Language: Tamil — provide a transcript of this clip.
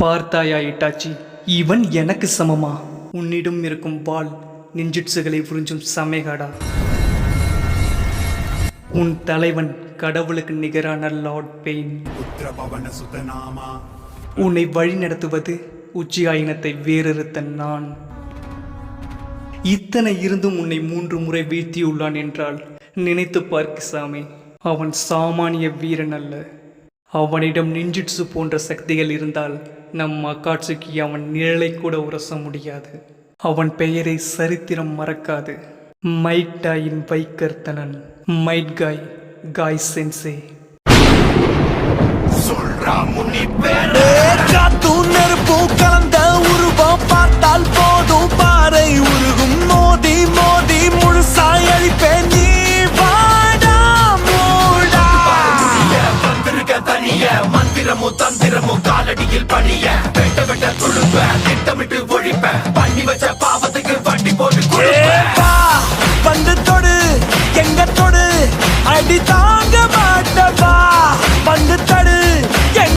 பார்த்தாயா இட்டாச்சி, இவன் எனக்கு சமமா? உன்னிடம் இருக்கும் வாள் நிஞ்சிட்சுகளை புரிஞ்சும் சமேகாடா. உன் தலைவன் கடவுளுக்கு நிகரான லார்ட் பெயின். உன்னை வழி நடத்துவது உச்சியாயினத்தை வேறறுத்த நான். இத்தனை இருந்தும் உன்னை 3 முறை வீழ்த்தியுள்ளான் என்றால் நினைத்து பார்க்க சாமி. அவன் சாமானிய வீரன் அல்ல. அவனிடம் நிஞ்சிட்சு போன்ற சக்திகள் இருந்தால் நம் அக்காட்சிக்கு அவன் நிழலை கூட உரச முடியாது. அவன் பெயரை சரித்திரம் மறக்காது. மைட்டாயின் வைக்கர்த்தனன், மைட் காய், காய் சென்சே. கலந்த உருவம் பார்த்தால் போதும் பாறை உருகும். மோதி மோதி முழுசாய் அழிப்பேன். நீ வாடா மூடா. மந்திரமோ தந்திரமோ காலடியில் பணிய வெட்ட வெட்ட துழுப்ப திட்டமிட்டு ஒழிப்ப பண்ணி வச்ச பாவத்துக்கு வண்டி போட்டு வந்து தொடு எங்க தொடு அடி தாங்க மாட்டவா வந்து தடு